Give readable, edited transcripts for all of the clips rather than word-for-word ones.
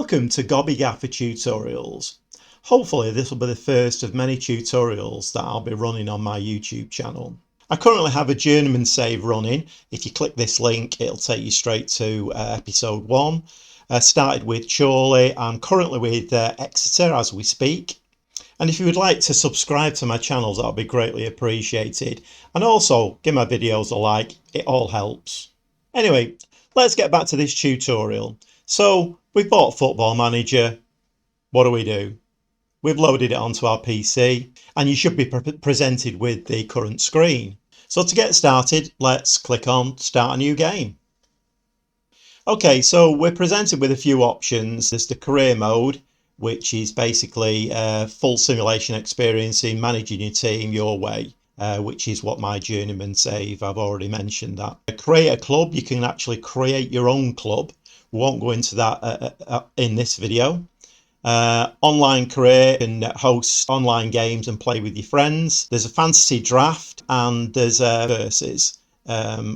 Welcome to 𝐠𝐭∫ Gaffer Tutorials. Hopefully this will be the first of many tutorials that I'll be running on my YouTube channel. I currently have a journeyman save running. If you click this link it'll take you straight to episode 1. I started with Chorley. I'm currently with Exeter as we speak. And if you would like to subscribe to my channels, that would be greatly appreciated. And also give my videos a like, it all helps. Anyway, let's get back to this tutorial. So we've bought Football Manager. What do? We've loaded it onto our PC and you should be presented with the current screen. So to get started, let's click on Start a New Game. Okay, so we're presented with a few options. There's the career mode, which is basically full simulation experience in managing your team your way, which is what my journeyman save. I've already mentioned that. Create a club. You can actually create your own club. We won't go into that in this video. Online career, you can host online games and play with your friends. There's a fantasy draft and there's a versus,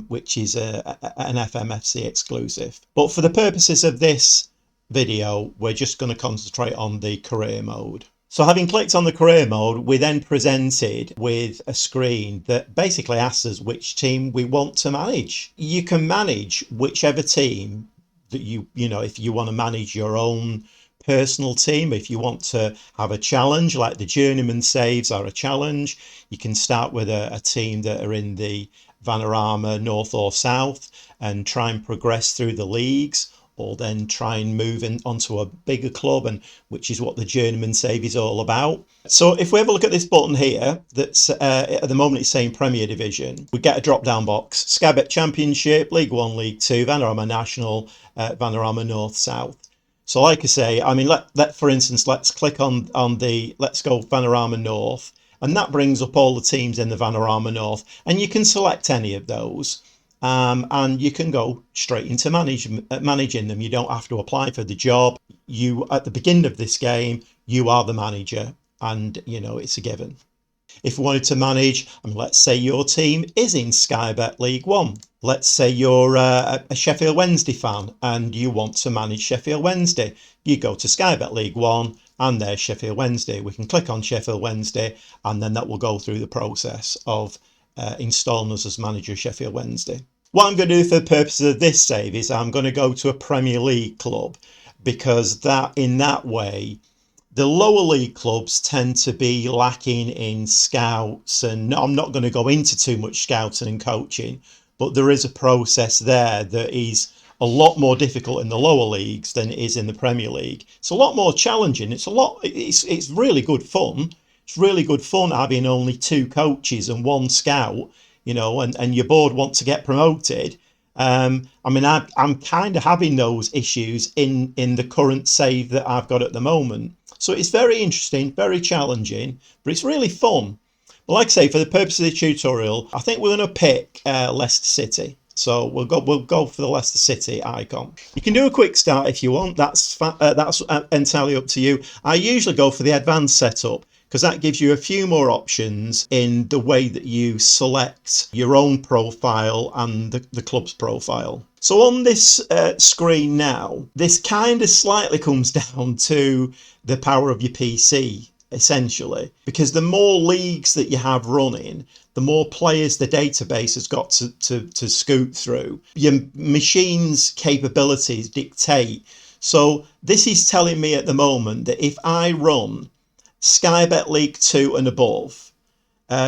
which is an FMFC exclusive. But for the purposes of this video, we're just going to concentrate on the career mode. So having clicked on the career mode, we're then presented with a screen that basically asks us which team we want to manage. You can manage whichever team that you know, if you want to manage your own personal team, if you want to have a challenge like the journeyman saves are a challenge, you can start with a team that are in the Vanarama North or South and try and progress through the leagues, or then try and move onto a bigger club, and which is what the journeyman save is all about. So if we have a look at this button here, that's at the moment it's saying Premier Division, we get a drop down box: 𝐠𝐭𝐫 Championship, League 1, League 2, Vanarama National, Vanarama North South. So like I say, I mean, for instance, let's click on the, let's go Vanarama North, and that brings up all the teams in the Vanarama North, and you can select any of those. And you can go straight into managing them. You don't have to apply for the job. You, at the beginning of this game, you are the manager, and you know it's a given. If you wanted to manage, let's say your team is in 𝐠𝐭𝐵 League 1. Let's say you're a Sheffield Wednesday fan and you want to manage Sheffield Wednesday. You go to 𝐠𝐭𝐵 League 1 and there's Sheffield Wednesday. We can click on Sheffield Wednesday and then that will go through the process of installing us as manager of Sheffield Wednesday. What I'm going to do for the purposes of this save is I'm going to go to a Premier League club, because in that way the lower league clubs tend to be lacking in scouts, and I'm not going to go into too much scouting and coaching, but there is a process there that is a lot more difficult in the lower leagues than it is in the Premier League. It's a lot more challenging. It's really good fun. It's really good fun having only 2 coaches and 1 scout, you know, and your board want to get promoted. I'm kind of having those issues in the current save that I've got at the moment. So it's very interesting, very challenging, but it's really fun. But like I say, for the purpose of the tutorial, I think we're going to pick Leicester City. So we'll go for the Leicester City icon. You can do a quick start if you want. That's entirely up to you. I usually go for the advanced setup, because that gives you a few more options in the way that you select your own profile and the club's profile. So on this screen now, this kind of slightly comes down to the power of your PC, essentially, because the more leagues that you have running, the more players the database has got to scoot through. Your machine's capabilities dictate. So this is telling me at the moment that if I run 𝐠𝐭𝐵 League 2 and above,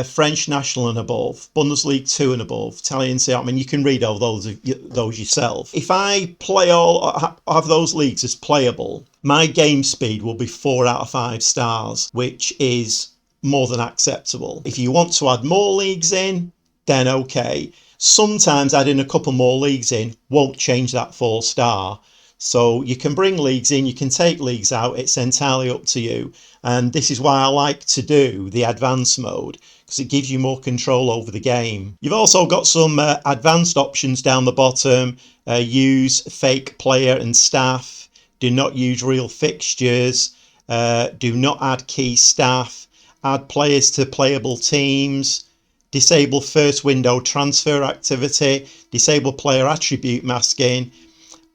French National and above, Bundesliga 2 and above, Italian Serie A, you can read all those yourself. If I play have those leagues as playable, my game speed will be 4 out of 5 stars, which is more than acceptable. If you want to add more leagues in, then okay. Sometimes adding a couple more leagues in won't change that 4 star. So you can bring leagues in, you can take leagues out, it's entirely up to you. And this is why I like to do the advanced mode, because it gives you more control over the game. You've also got some advanced options down the bottom. Use fake player and staff. Do not use real fixtures. Do not add key staff. Add players to playable teams. Disable first window transfer activity. Disable player attribute masking.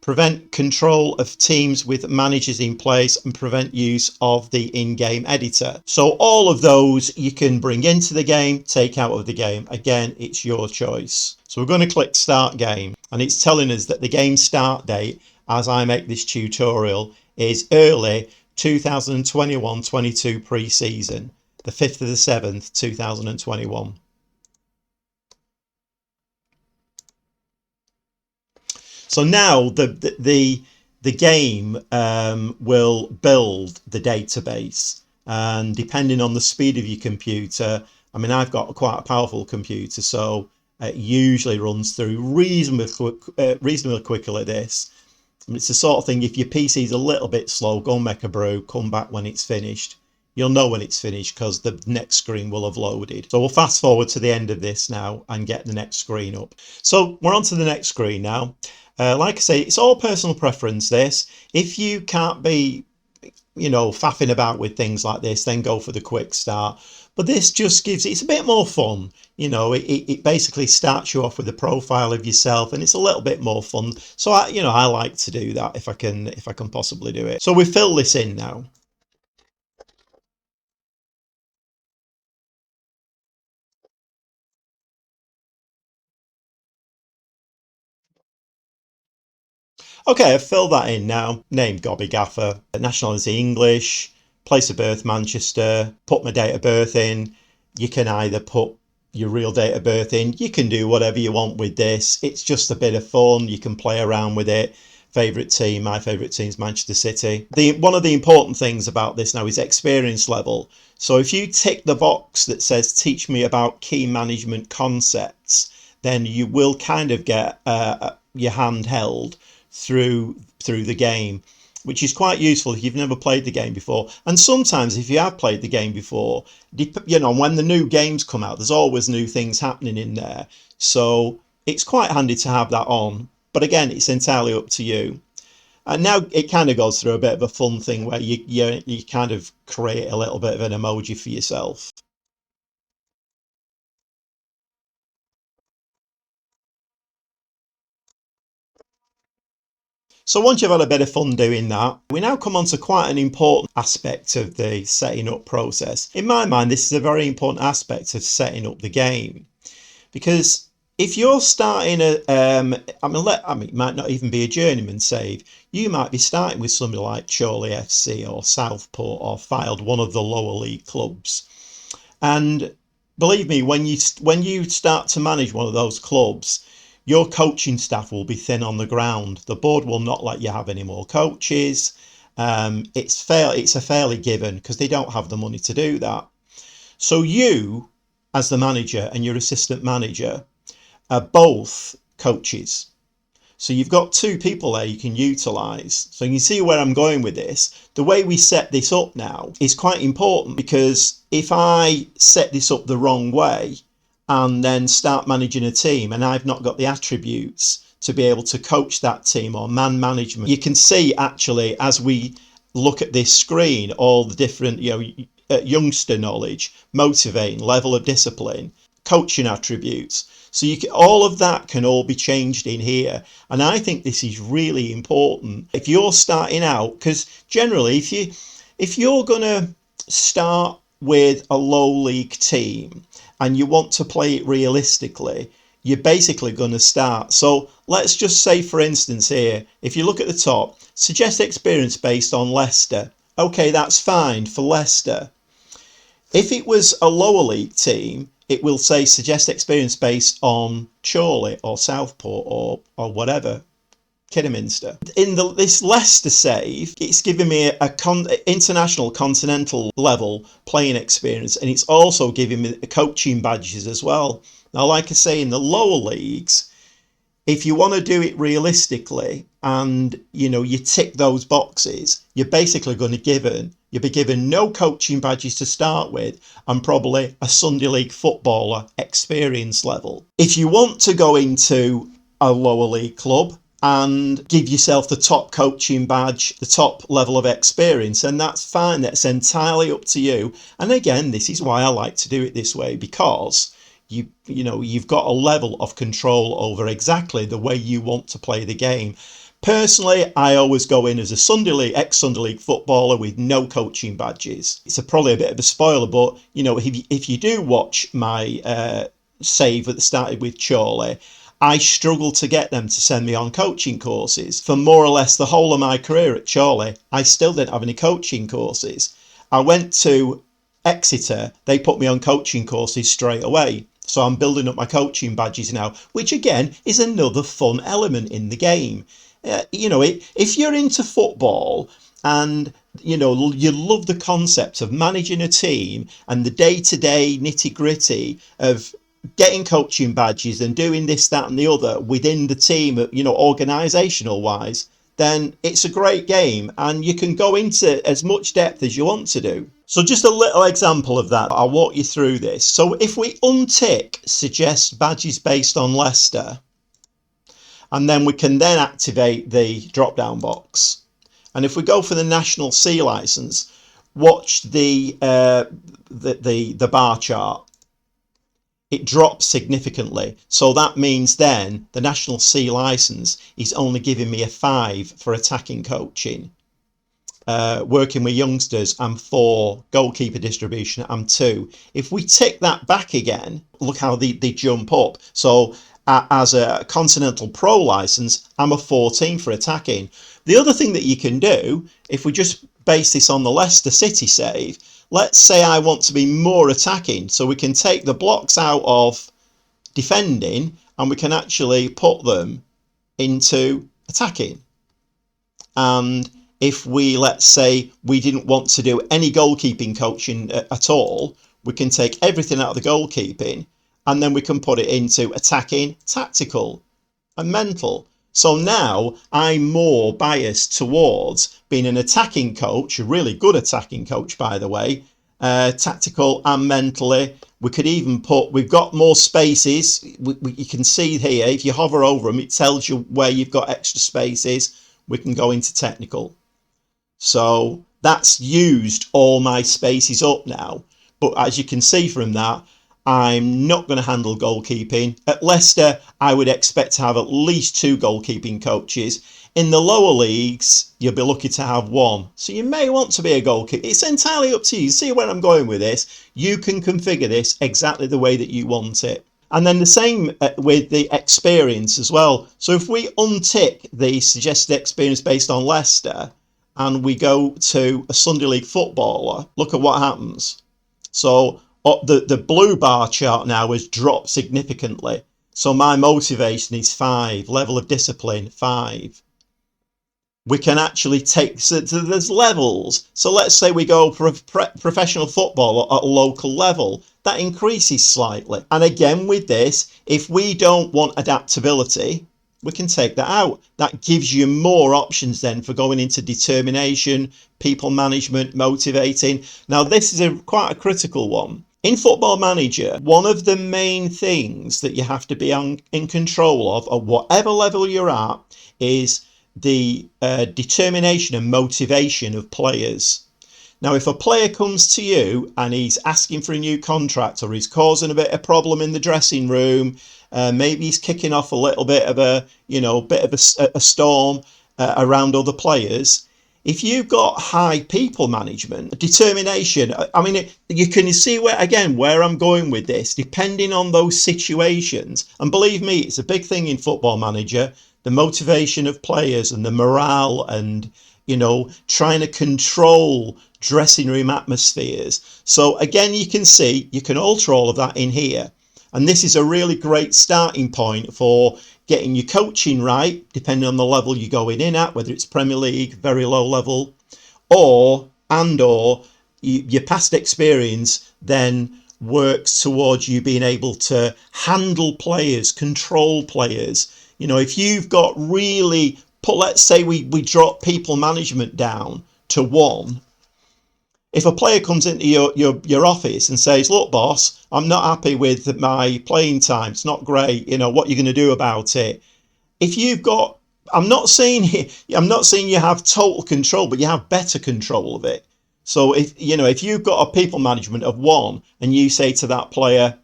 prevent control of teams with managers in place, and prevent use of the in-game editor. So all of those you can bring into the game, take out of the game. Again, it's your choice. So we're going to click Start Game, and it's telling us that the game start date, as I make this tutorial, is early 2021-22 pre-season, the 5th of the 7th, 2021. So now the game will build the database, and depending on the speed of your computer, I mean, I've got quite a powerful computer, so it usually runs through reasonably quickly. This, I mean, it's the sort of thing, if your PC is a little bit slow, go and make a brew, come back when it's finished. You'll know when it's finished because the next screen will have loaded. So we'll fast forward to the end of this now and get the next screen up. So we're on to the next screen now. Like I say, it's all personal preference, this. If you can't be, you know, faffing about with things like this, then go for the quick start. But this just gives, it's a bit more fun. You know, it basically starts you off with a profile of yourself, and it's a little bit more fun. So I like to do that if I can possibly do it. So we fill this in now. Okay, I've filled that in now. Name Gobby Gaffer, nationality English, place of birth Manchester, put my date of birth in. You can either put your real date of birth in, you can do whatever you want with this. It's just a bit of fun, you can play around with it. Favourite team, my favourite team is Manchester City. One of the important things about this now is experience level. So if you tick the box that says teach me about key management concepts, then you will kind of get your hand held through the game, which is quite useful if you've never played the game before. And sometimes if you have played the game before, you know, when the new games come out, there's always new things happening in there, so it's quite handy to have that on. But again, it's entirely up to you. And now it kind of goes through a bit of a fun thing where you kind of create a little bit of an emoji for yourself. So once you've had a bit of fun doing that, we now come on to quite an important aspect of the setting up process. In my mind, this is a very important aspect of setting up the game, because if you're starting I mean, it might not even be a journeyman save. You might be starting with somebody like Chorley FC or Southport or Fylde, one of the lower league clubs. And believe me, when you start to manage one of those clubs, your coaching staff will be thin on the ground. The board will not let you have any more coaches. It's a fairly given because they don't have the money to do that. So you, as the manager, and your assistant manager are both coaches. So you've got two people there you can utilise. So you can see where I'm going with this. The way we set this up now is quite important, because if I set this up the wrong way and then start managing a team and I've not got the attributes to be able to coach that team or man management, you can see actually as we look at this screen all the different, you know, youngster knowledge, motivating, level of discipline, coaching attributes. So all of that can all be changed in here, and I think this is really important if you're starting out, because generally if you're gonna start with a low league team and you want to play it realistically, you're basically going to start. So let's just say, for instance, here, if you look at the top, suggest experience based on Leicester. Okay, that's fine for Leicester. If it was a lower league team, it will say suggest experience based on Chorley or Southport or whatever, Kidderminster. In this Leicester save, it's giving me international continental level playing experience, and it's also giving me coaching badges as well. Now, like I say, in the lower leagues, if you want to do it realistically and you tick those boxes, you're basically going to you'll be given no coaching badges to start with, and probably a Sunday League footballer experience level. If you want to go into a lower league club and give yourself the top coaching badge, the top level of experience, and that's fine. That's entirely up to you. And again, this is why I like to do it this way, because you've got a level of control over exactly the way you want to play the game. Personally, I always go in as a Sunday League, ex-Sunday League footballer with no coaching badges. It's probably a bit of a spoiler, but you know, if you do watch my save that started with Chorley, I struggled to get them to send me on coaching courses. For more or less the whole of my career at Chorley, I still didn't have any coaching courses. I went to Exeter, they put me on coaching courses straight away. So I'm building up my coaching badges now, which again is another fun element in the game. You know, if you're into football and you know you love the concept of managing a team and the day-to-day nitty-gritty of getting coaching badges and doing this, that and the other within the team, you know, organisational wise, then it's a great game and you can go into as much depth as you want to do. So just a little example of that, I'll walk you through this. So if we untick suggest badges based on Leicester, and then we can then activate the drop down box. And if we go for the national C license, watch the bar chart. It drops significantly. So that means then the national C license is only giving me a 5 for attacking coaching. Working with youngsters, I'm 4. Goalkeeper distribution, I'm 2. If we tick that back again, look how they jump up. So as a Continental Pro license, I'm a 14 for attacking. The other thing that you can do, if we just base this on the Leicester City save, let's say I want to be more attacking. So we can take the blocks out of defending and we can actually put them into attacking. And if we, let's say, we didn't want to do any goalkeeping coaching at all, we can take everything out of the goalkeeping and then we can put it into attacking, tactical and mental. So now I'm more biased towards being an attacking coach, a really good attacking coach, by the way, tactical and mentally. We could even put, we've got more spaces. You can see here, if you hover over them, it tells you where you've got extra spaces. We can go into technical. So that's used all my spaces up now. But as you can see from that, I'm not going to handle goalkeeping. At Leicester, I would expect to have at least 2 goalkeeping coaches. In the lower leagues, you'll be lucky to have 1. So you may want to be a goalkeeper. It's entirely up to you. See where I'm going with this? You can configure this exactly the way that you want it. And then the same with the experience as well. So if we untick the suggested experience based on Leicester and we go to a Sunday League footballer, look at what happens. So the blue bar chart now has dropped significantly. So my motivation is 5, level of discipline 5. We can actually take, so there's levels. So let's say we go for a professional football at a local level, that increases slightly. And again with this, if we don't want adaptability, we can take that out. That gives you more options then for going into determination, people management, motivating. Now this is quite a critical one. In Football Manager, one of the main things that you have to be in control of at whatever level you're at is the determination and motivation of players. Now, if a player comes to you and he's asking for a new contract or he's causing a bit of problem in the dressing room, maybe he's kicking off a little bit of a storm around other players. If you've got high people management, determination, I mean, you can see where I'm going with this, depending on those situations. And believe me, it's a big thing in Football Manager, the motivation of players and the morale and, you know, trying to control dressing room atmospheres. So again, you can see, you can alter all of that in here. And this is a really great starting point for getting your coaching right, depending on the level you're going in at, whether it's Premier League, very low level, or your past experience then works towards you being able to handle players, control players. You know, if you've got really, let's say we drop people management down to 1. If a player comes into your office and says, look, boss, I'm not happy with my playing time, it's not great, you know, what are you going to do about it? If you've got, I'm not saying you have total control, but you have better control of it. So if you've got a people management of 1 and you say to that player,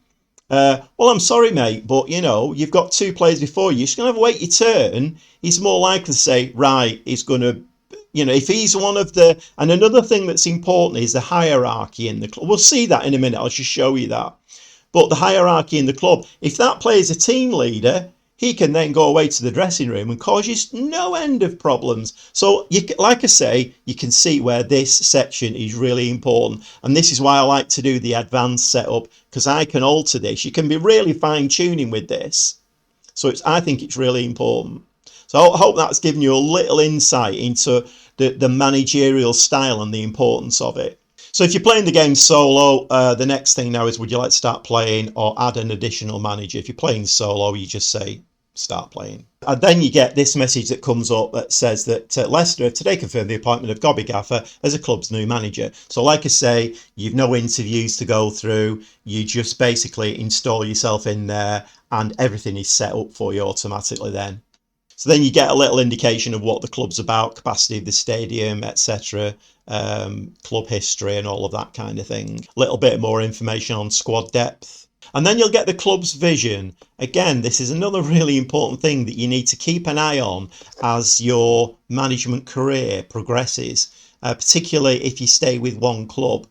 Well, I'm sorry, mate, but you know, you've got two players before you. You're just going to have to wait your turn. He's more likely to say, right, he's going to, you know, if he's one of the, and another thing that's important is the hierarchy in the club. We'll see that in a minute. I'll just show you that. But the hierarchy in the club, if that player's a team leader, he can then go away to the dressing room and cause you no end of problems. So, like I say, you can see where this section is really important. And this is why I like to do the advanced setup, because I can alter this. You can be really fine-tuning with this. So I think it's really important. So I hope that's given you a little insight into the managerial style and the importance of it. So if you're playing the game solo, the next thing now is, would you like to start playing or add an additional manager? If you're playing solo, you just say start playing. And then you get this message that comes up that says that Leicester have today confirmed the appointment of Gobby Gaffer as a club's new manager. So like I say, you've no interviews to go through. You just basically install yourself in there and everything is set up for you automatically then. So then you get a little indication of what the club's about, capacity of the stadium, etc., club history and all of that kind of thing. A little bit more information on squad depth. And then you'll get the club's vision. Again, this is another really important thing that you need to keep an eye on as your management career progresses, particularly if you stay with one club,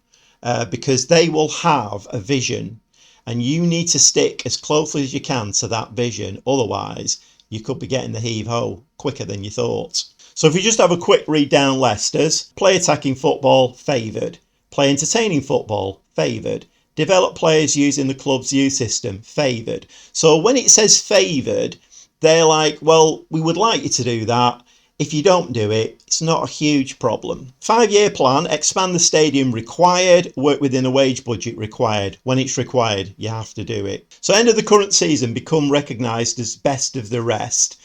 because they will have a vision and you need to stick as closely as you can to that vision. Otherwise, you could be getting the heave-ho quicker than you thought. So if you just have a quick read down Leicester's, play attacking football, favoured. Play entertaining football, favoured. Develop players using the club's youth system, favoured. So when it says favoured, they're like, well, we would like you to do that. If you don't do it, it's not a huge problem. 5-year plan, expand the stadium required, work within a wage budget required. When it's required, you have to do it. So end of the current season, become recognised as best of the rest,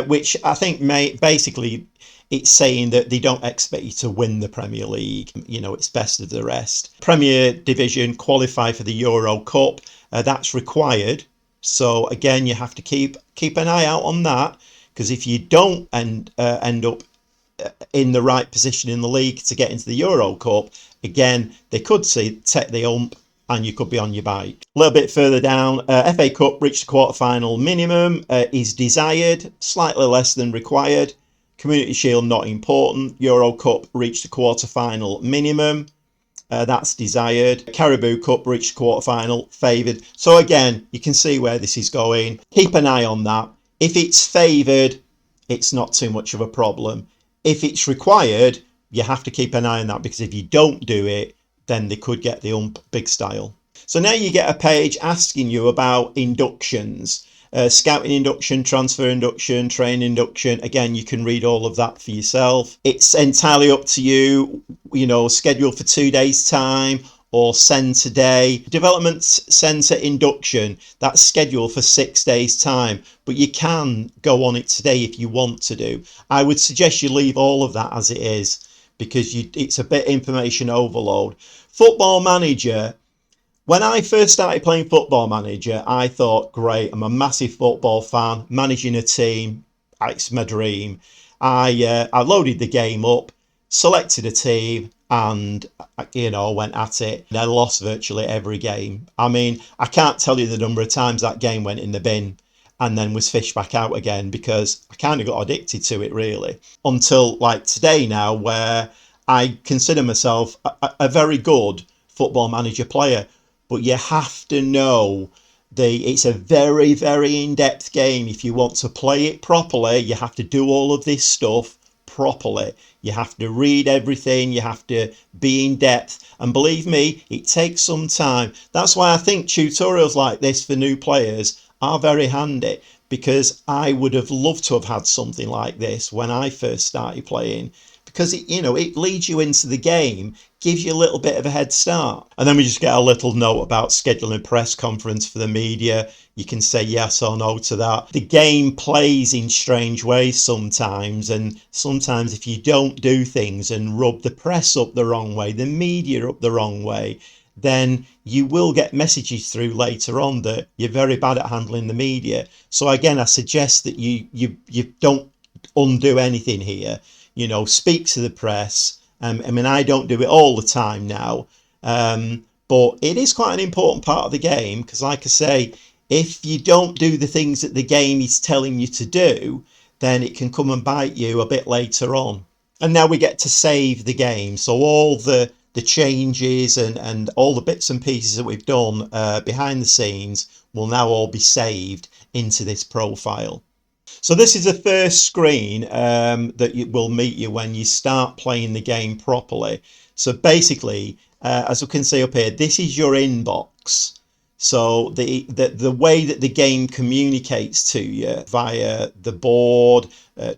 which I think basically it's saying that they don't expect you to win the Premier League. You know, it's best of the rest. Premier Division, qualify for the Euro Cup. That's required. So again, you have to keep an eye out on that. Because if you don't end up in the right position in the league to get into the Euro Cup, again, they could take the ump and you could be on your bike. A little bit further down, FA Cup reached the quarter-final minimum, is desired, slightly less than required. Community Shield not important. Euro Cup reached the quarter-final minimum. That's desired. Caribou Cup reached the quarter-final, favoured. So again, you can see where this is going. Keep an eye on that. If it's favoured, it's not too much of a problem. If it's required, you have to keep an eye on that, because if you don't do it, then they could get the ump big style. So now you get a page asking you about inductions. Scouting induction, transfer induction, train induction. Again, you can read all of that for yourself. It's entirely up to you, you know, scheduled for 2 days' time or send today. Development Centre induction, that's scheduled for 6 days' time, but you can go on it today if you want to do. I would suggest you leave all of that as it is, because it's a bit information overload. Football Manager. When I first started playing Football Manager, I thought, great, I'm a massive football fan, managing a team, it's my dream. I loaded the game up, selected a team, and, you know, went at it. And I lost virtually every game. I mean, I can't tell you the number of times that game went in the bin and then was fished back out again, because I kind of got addicted to it, really. Until, like, today now, where I consider myself a very good Football Manager player. But you have to know it's a very, very in-depth game. If you want to play it properly, you have to do all of this stuff properly. You have to read everything. You have to be in depth. And believe me, it takes some time. That's why I think tutorials like this for new players are very handy, because I would have loved to have had something like this when I first started playing. Because it leads you into the game, gives you a little bit of a head start. And then we just get a little note about scheduling a press conference for the media. You can say yes or no to that. The game plays in strange ways sometimes, and sometimes if you don't do things and rub the press up the wrong way, the media up the wrong way, then you will get messages through later on that you're very bad at handling the media. So again, I suggest that you don't undo anything here. Speak to the press. I mean, I don't do it all the time now, But it is quite an important part of the game because, like I say, if you don't do the things that the game is telling you to do, then it can come and bite you a bit later on. And now we get to save the game. So all the changes and all the bits and pieces that we've done behind the scenes will now all be saved into this profile. So this is the first screen that will meet you when you start playing the game properly. So basically, as we can see up here, this is your inbox. So the way that the game communicates to you via the board,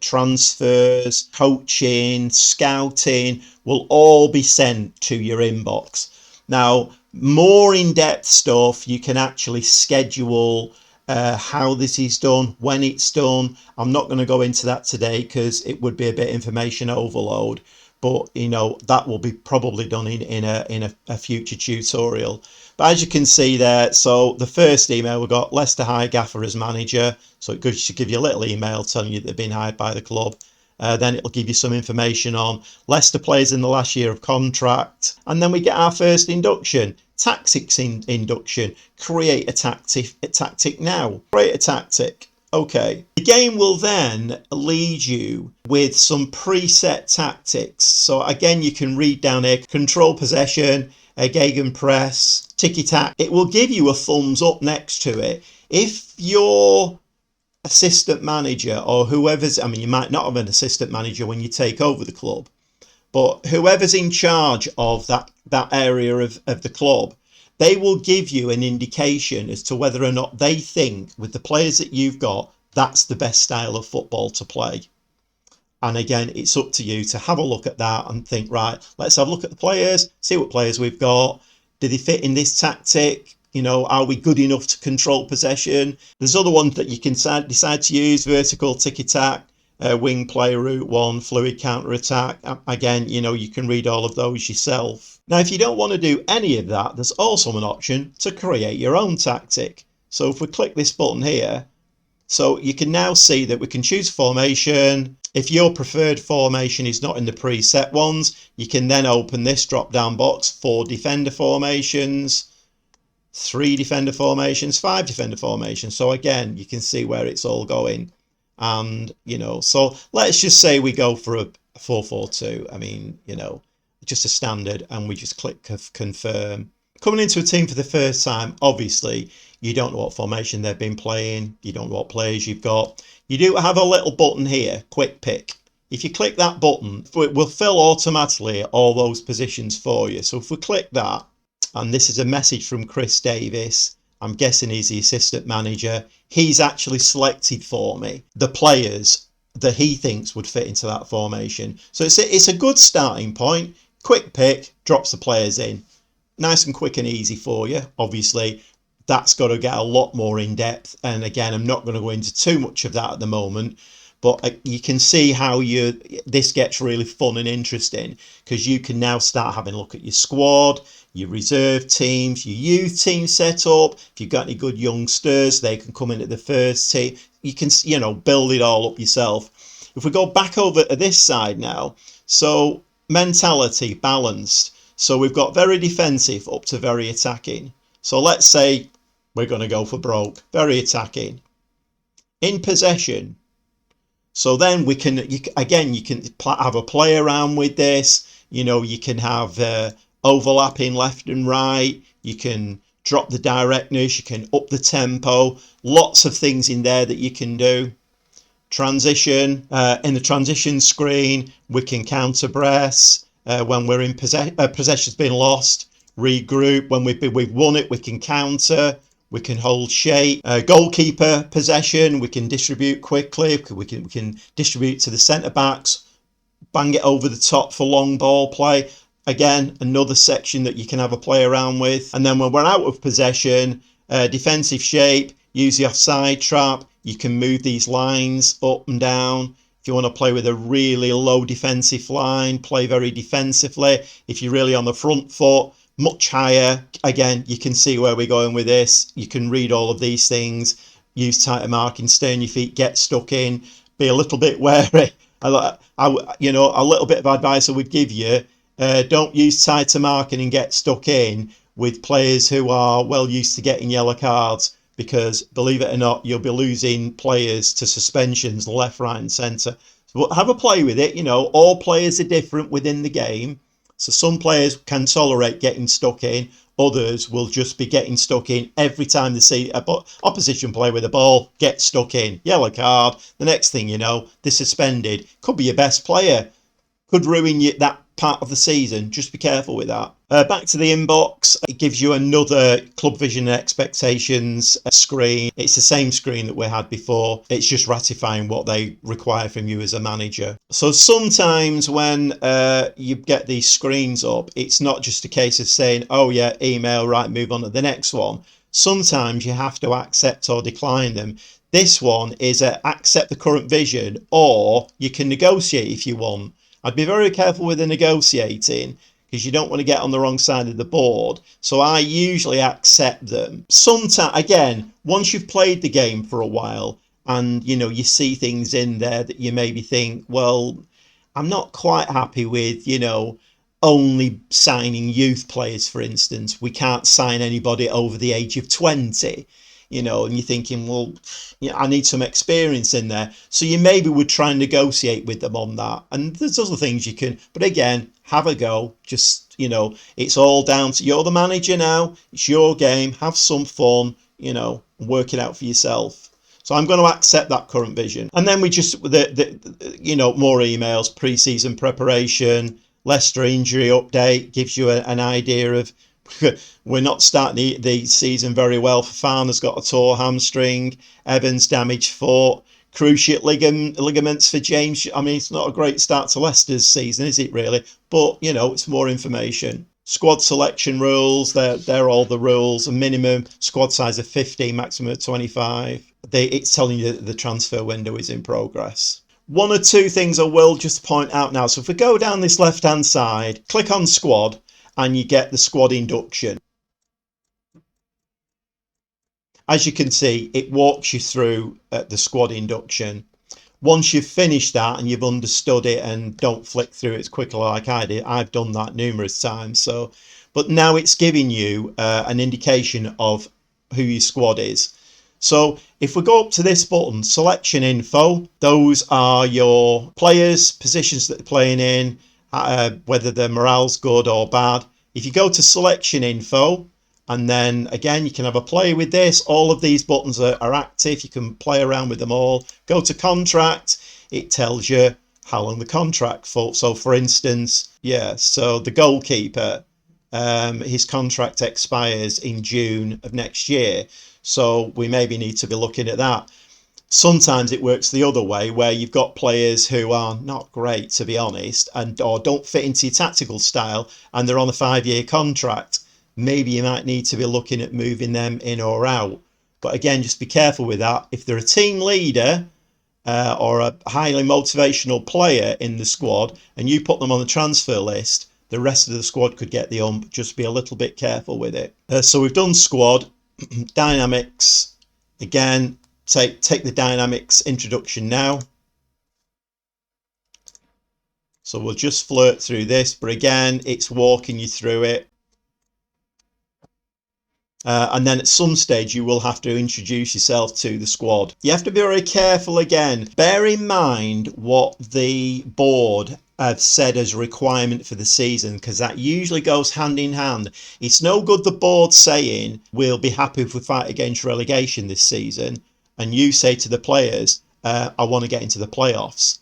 transfers, coaching, scouting will all be sent to your inbox. Now, more in-depth stuff, you can actually schedule how this is done, when it's done. I'm not going to go into that today because it would be a bit information overload, but you know that will be probably done in a future tutorial. But as you can see there, so the first email we've got Leicester hired Gaffer as manager, so it should give you a little email telling you they've been hired by the club. Then it'll give you some information on Leicester players in the last year of contract, and then we get our first induction. Tactics induction. Create a tactic now. Create a tactic. Okay. The game will then lead you with some preset tactics. So again, you can read down here, control possession, gegenpress, tiki-tack. It will give you a thumbs up next to it. If your assistant manager or whoever's, I mean, you might not have an assistant manager when you take over the club, but whoever's in charge of that area of the club, they will give you an indication as to whether or not they think with the players that you've got, that's the best style of football to play. And again, it's up to you to have a look at that and think, right, let's have a look at the players, see what players we've got. Do they fit in this tactic? You know, are we good enough to control possession? There's other ones that you can decide to use, vertical, tiki-tack, wing play, route one, fluid counter-attack. Again, you know, you can read all of those yourself. Now, if you don't want to do any of that, there's also an option to create your own tactic. So if we click this button here, so you can now see that we can choose formation. If your preferred formation is not in the preset ones, you can then open this drop-down box, 4 defender formations, 3 defender formations, 5 defender formations. So again, you can see where it's all going. And, you know, so let's just say we go for a 4-4-2. I mean, you know, just a standard, and we just click confirm. Coming into a team for the first time, obviously, you don't know what formation they've been playing. You don't know what players you've got. You do have a little button here, quick pick. If you click that button, it will fill automatically all those positions for you. So if we click that, and this is a message from Chris Davis, I'm guessing he's the assistant manager. He's actually selected for me the players that he thinks would fit into that formation. So it's a good starting point. Quick pick, drops the players in. Nice and quick and easy for you. Obviously, that's got to get a lot more in depth. And again, I'm not going to go into too much of that at the moment. But you can see how this gets really fun and interesting, because you can now start having a look at your squad, your reserve teams, your youth team set up. If you've got any good youngsters, they can come into the first team. You can, you know, build it all up yourself. If we go back over to this side now, so mentality, balanced. So we've got very defensive up to very attacking. So let's say we're going to go for broke, very attacking. In possession. So then we can, you can have a play around with this. You know, you can have overlapping left and right. You can drop the directness. You can up the tempo. Lots of things in there that you can do. Transition. In the transition screen, we can counter press when we're in possession's been lost. Regroup. When we've won it, we can counter. We can hold shape. Goalkeeper possession, we can distribute quickly. We can distribute to the centre backs. Bang it over the top for long ball play. Again, another section that you can have a play around with. And then when we're out of possession, defensive shape, use the offside trap. You can move these lines up and down. If you want to play with a really low defensive line, play very defensively. If you're really on the front foot, much higher. Again, you can see where we're going with this. You can read all of these things. Use tighter marking, stay on your feet, get stuck in, be a little bit wary. You know, a little bit of advice I would give you, don't use tighter marking and get stuck in with players who are well used to getting yellow cards, because believe it or not, you'll be losing players to suspensions left, right and centre. So have a play with it. You know, all players are different within the game. So some players can tolerate getting stuck in. Others will just be getting stuck in every time they see a opposition player with a ball get stuck in. Yellow card. The next thing you know, they're suspended. Could be your best player. Could ruin you that part of the season. Just be careful with that. Back to the inbox. It gives you another Club Vision and Expectations screen. It's the same screen that we had before. It's just ratifying what they require from you as a manager. So sometimes when you get these screens up, it's not just a case of saying, oh yeah, email, right, move on to the next one. Sometimes you have to accept or decline them. This one is accept the current vision, or you can negotiate if you want. I'd be very careful with the negotiating, because you don't want to get on the wrong side of the board. So I usually accept them. Sometimes, again, once you've played the game for a while and, you know, you see things in there that you maybe think, well, I'm not quite happy with, you know, only signing youth players, for instance. We can't sign anybody over the age of 20. You know, and you're thinking, well, yeah, I need some experience in there. So you maybe would try and negotiate with them on that. And there's other things you can, but again, have a go. Just, you know, it's all down to, you're the manager now. It's your game. Have some fun, you know, work it out for yourself. So I'm going to accept that current vision. And then we just, you know, more emails, pre-season preparation, Leicester injury update, gives you an idea of, we're not starting the season very well. Fafana's got a tore hamstring. Evans damaged foot. Cruciate ligaments for James. I mean, it's not a great start to Leicester's season, is it really? But, you know, it's more information. Squad selection rules, they're all the rules. A minimum squad size of 50, maximum of 25. It's telling you that the transfer window is in progress. One or two things I will just point out now. So if we go down this left-hand side, click on squad, and you get the squad induction. As you can see, it walks you through the squad induction. Once you've finished that and you've understood it, and don't flick through it as quickly like I did, I've done that numerous times. So, but now it's giving you an indication of who your squad is. So if we go up to this button, selection info, those are your players, positions that they're playing in, whether their morale's good or bad. If you go to selection info, and then again, you can have a play with this. All of these buttons are active. You can play around with them all. Go to contract. It tells you how long the contract for. So for instance, yeah, so the goalkeeper, his contract expires in June of next year. So we maybe need to be looking at that. Sometimes it works the other way, where you've got players who are not great, to be honest, or don't fit into your tactical style, and they're on a 5-year contract. Maybe you might need to be looking at moving them in or out. But again, just be careful with that. If they're a team leader or a highly motivational player in the squad, and you put them on the transfer list, the rest of the squad could get the ump. Just be a little bit careful with it. So we've done squad, dynamics. Again, take the dynamics introduction now. So we'll just flirt through this, but again, it's walking you through it. And then at some stage you will have to introduce yourself to the squad. You have to be very careful again. Bear in mind what the board have said as a requirement for the season, because that usually goes hand in hand. It's no good the board saying we'll be happy if we fight against relegation this season, and you say to the players, I want to get into the playoffs.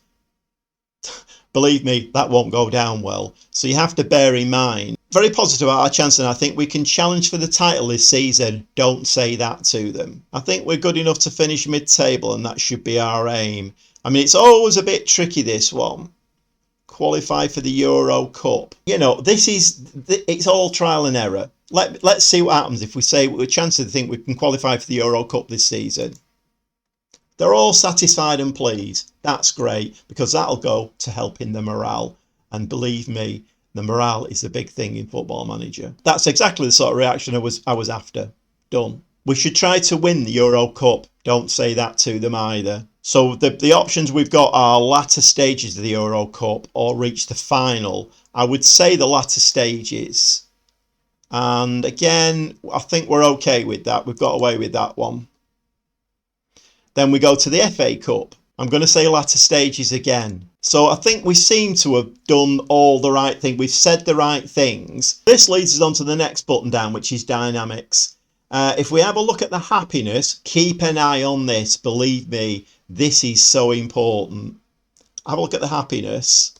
Believe me, that won't go down well. So you have to bear in mind. Very positive about our chance, and I think we can challenge for the title this season. Don't say that to them. I think we're good enough to finish mid-table, and that should be our aim. I mean, it's always a bit tricky, this one. Qualify for the Euro Cup. You know, it's all trial and error. Let's see what happens if we say we're chances to think we can qualify for the Euro Cup this season. They're all satisfied and pleased. That's great, because that'll go to helping the morale. And believe me, the morale is a big thing in Football Manager. That's exactly the sort of reaction I was after. Done. We should try to win the Euro Cup. Don't say that to them either. So the options we've got are latter stages of the Euro Cup or reach the final. I would say the latter stages. And again, I think we're okay with that. We've got away with that one. Then we go to the FA Cup. I'm going to say latter stages again. So I think we seem to have done all the right thing. We've said the right things. This leads us on to the next button down, which is dynamics. If we have a look at the happiness, keep an eye on this. Believe me, this is so important. Have a look at the happiness.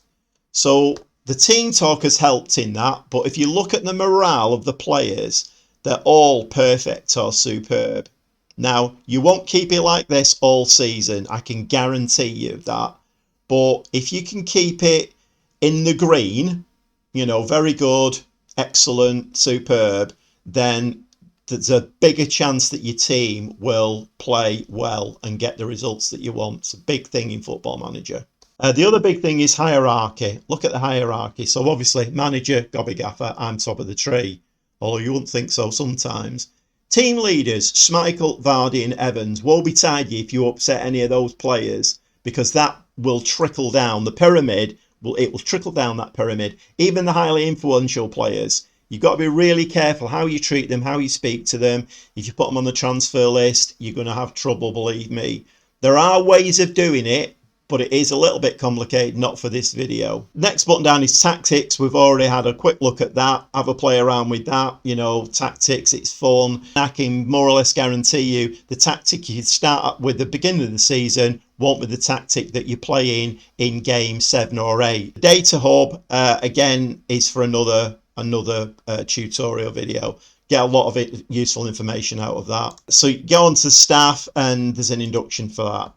So the team talk has helped in that, but if you look at the morale of the players, they're all perfect or superb. Now, you won't keep it like this all season, I can guarantee you that. But if you can keep it in the green, you know, very good, excellent, superb, then there's a bigger chance that your team will play well and get the results that you want. It's a big thing in Football Manager. The other big thing is hierarchy. Look at the hierarchy. So obviously, manager, Gobby Gaffer, I'm top of the tree. Although you wouldn't think so sometimes. Team leaders, Schmeichel, Vardy and Evans. Woe betide you if you upset any of those players, because that will trickle down. The pyramid, it will trickle down that pyramid. Even the highly influential players. You've got to be really careful how you treat them, how you speak to them. If you put them on the transfer list, you're going to have trouble, believe me. There are ways of doing it, but it is a little bit complicated, not for this video. Next button down is tactics. We've already had a quick look at that. Have a play around with that. You know, tactics, it's fun. I can more or less guarantee you the tactic you start with the beginning of the season won't be the tactic that you're playing in game 7 or 8. Data hub, again, is for another tutorial video. Get a lot of useful information out of that. So you go on to staff and there's an induction for that.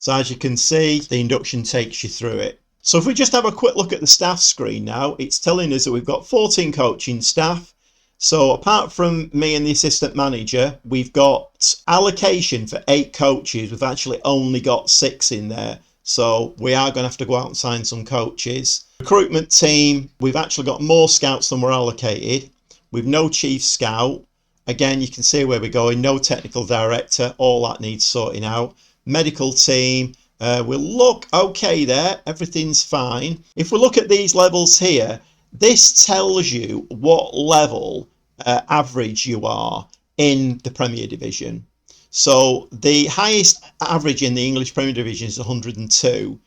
So as you can see, the induction takes you through it. So if we just have a quick look at the staff screen now, it's telling us that we've got 14 coaching staff. So apart from me and the assistant manager, we've got allocation for 8 coaches. We've actually only got 6 in there. So we are going to have to go out and sign some coaches. Recruitment team, we've actually got more scouts than we're allocated. We've no chief scout. Again, you can see where we're going. No technical director. All that needs sorting out. Medical team, we'll look okay there. Everything's fine. If we look at these levels here, this tells you what level average you are in the Premier Division. So the highest average in the English Premier Division is 102.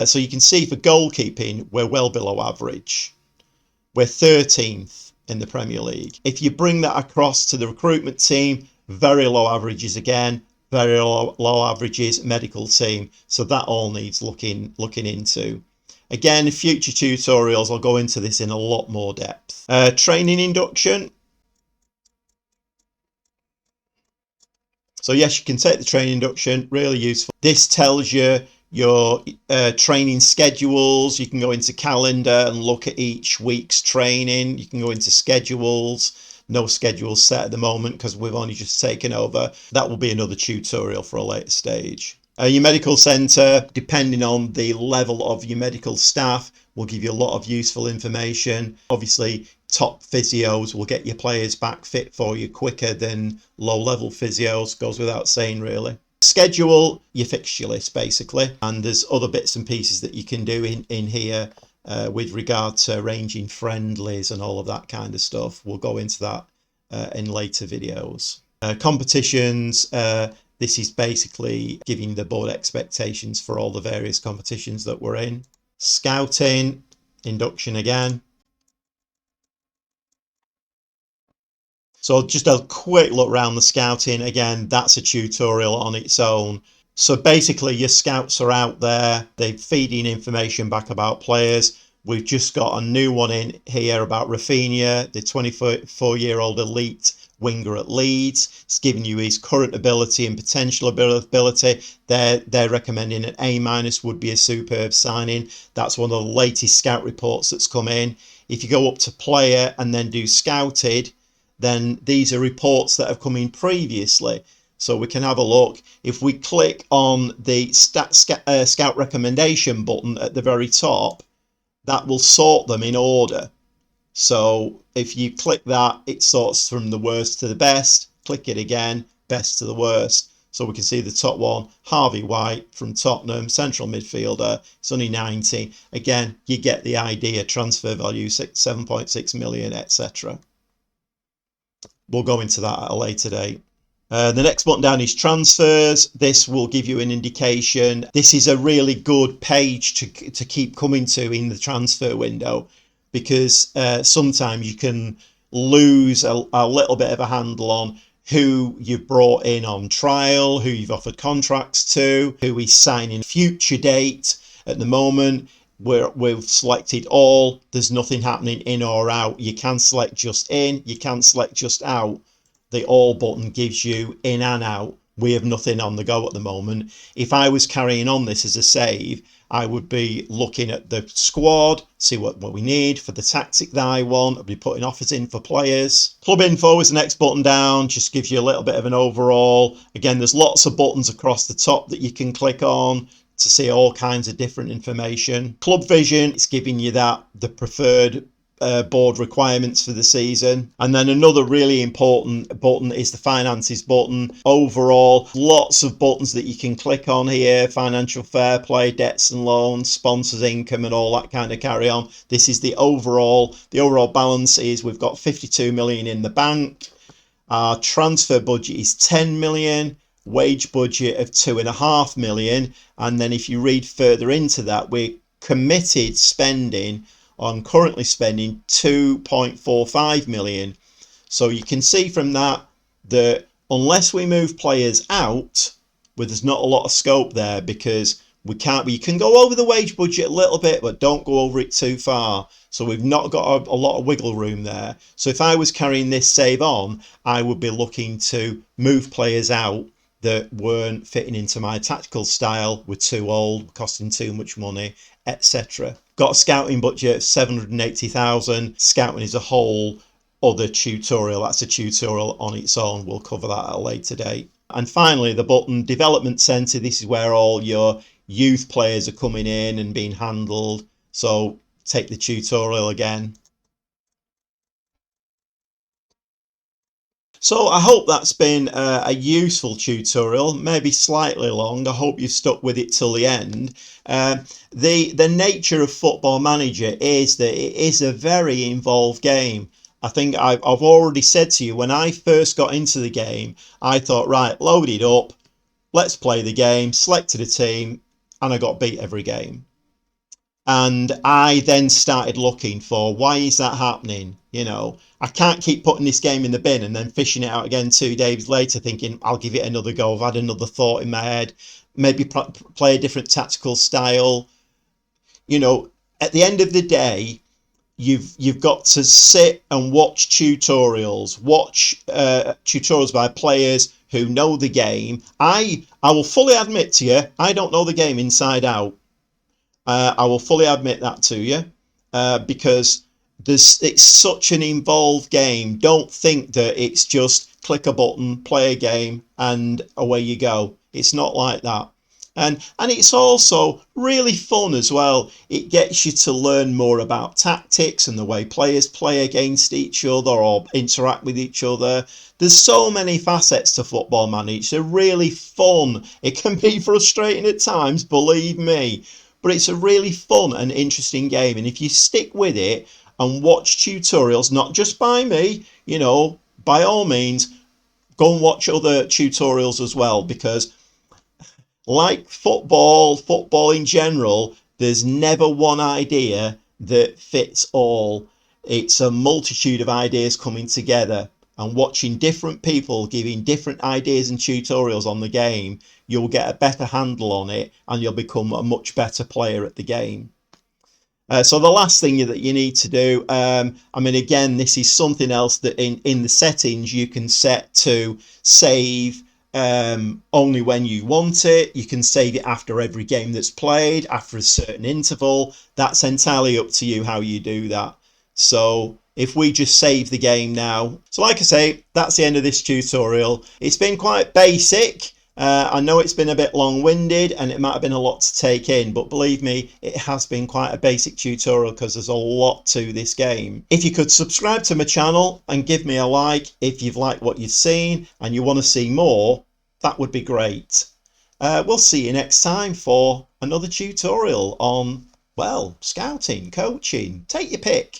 So you can see for goalkeeping, we're well below average. We're 13th in the Premier League. If you bring that across to the recruitment team, very low averages again, very low averages, medical team. So that all needs looking into. Again, future tutorials, I'll go into this in a lot more depth. Training induction. So yes, you can take the training induction, really useful. This tells you your training schedules. You can go into calendar and look at each week's training. You can go into schedules. No schedule set at the moment because we've only just taken over. That will be another tutorial for a later stage. Your medical centre, depending on the level of your medical staff, will give you a lot of useful information. Obviously, top physios will get your players back fit for you quicker than low-level physios, goes without saying really. Schedule your fixture list basically, and there's other bits and pieces that you can do in here with regard to arranging friendlies and all of that kind of stuff. We'll go into that in later videos. Competitions, this is basically giving the board expectations for all the various competitions that we're in. Scouting, induction again. So just a quick look around the scouting. Again, that's a tutorial on its own. So basically your scouts are out there. They're feeding information back about players. We've just got a new one in here about Rafinha, the 24-year-old elite winger at Leeds. It's giving you his current ability and potential ability. They're recommending an A- would be a superb signing. That's one of the latest scout reports that's come in. If you go up to player and then do scouted, then these are reports that have come in previously. So we can have a look. If we click on the scout recommendation button at the very top, that will sort them in order. So if you click that, it sorts from the worst to the best. Click it again, best to the worst. So we can see the top one, Harvey White from Tottenham, central midfielder. It's only 90. Again, you get the idea. Transfer value 7.6 million, etc. We'll go into that at a later date. The next button down is transfers. This will give you an indication. This is a really good page to keep coming to in the transfer window, because sometimes you can lose a little bit of a handle on who you've brought in on trial, who you've offered contracts to, who is signing future date. At the moment, we've selected all. There's nothing happening in or out. You can select just in, you can select just out. The all button gives you in and out. We have nothing on the go at the moment. If I was carrying on this as a save, I would be looking at the squad, see what we need for the tactic that I want. I'll be putting offers in for players. Club info is the next button down, just gives you a little bit of an overall. Again, there's lots of buttons across the top that you can click on to see all kinds of different information. Club vision, it's giving you the preferred board requirements for the season. And then another really important button is the finances button. Overall, lots of buttons that you can click on here: financial fair play, debts and loans, sponsors income, and all that kind of carry on. This is the overall balance is we've got 52 million in the bank. Our transfer budget is 10 million, wage budget of 2.5 million. And then if you read further into that, we're committed spending. I'm currently spending 2.45 million. So you can see from that unless we move players out, there's not a lot of scope there, because you can go over the wage budget a little bit, but don't go over it too far. So we've not got a lot of wiggle room there. So if I was carrying this save on, I would be looking to move players out that weren't fitting into my tactical style, were too old, costing too much money, etc. Got a scouting budget of 780,000. Scouting is a whole other tutorial. That's a tutorial on its own. We'll cover that at a later date. And finally, the button development centre. This is where all your youth players are coming in and being handled. So take the tutorial again. So I hope that's been a useful tutorial, maybe slightly long. I hope you've stuck with it till the end. The nature of Football Manager is that it is a very involved game. I think I've already said to you, when I first got into the game, I thought, right, load it up, let's play the game, selected a team, and I got beat every game. And I then started looking for, why is that happening? You know, I can't keep putting this game in the bin and then fishing it out again 2 days later thinking, I'll give it another go. I've had another thought in my head, maybe play a different tactical style. You know, at the end of the day, you've got to sit and watch tutorials, tutorials by players who know the game. I will fully admit to you, I don't know the game inside out. I will fully admit that to you, because it's such an involved game. Don't think that it's just click a button, play a game, and away you go. It's not like that. And it's also really fun as well. It gets you to learn more about tactics and the way players play against each other or interact with each other. There's so many facets to Football Manager. It's really fun. It can be frustrating at times, believe me. But it's a really fun and interesting game. And if you stick with it and watch tutorials, not just by me, you know, by all means, go and watch other tutorials as well. Because like football in general, there's never one idea that fits all. It's a multitude of ideas coming together. And watching different people giving different ideas and tutorials on the game, you'll get a better handle on it and you'll become a much better player at the game. So the last thing that you need to do, I mean, again, this is something else that in the settings you can set to save only when you want it. You can save it after every game that's played, after a certain interval. That's entirely up to you how you do that. So if we just save the game now. So like I say, that's the end of this tutorial. It's been quite basic. I know it's been a bit long-winded and it might have been a lot to take in, but believe me, it has been quite a basic tutorial because there's a lot to this game. If you could subscribe to my channel and give me a like if you've liked what you've seen and you want to see more, that would be great. We'll see you next time for another tutorial on, well, scouting, coaching, take your pick.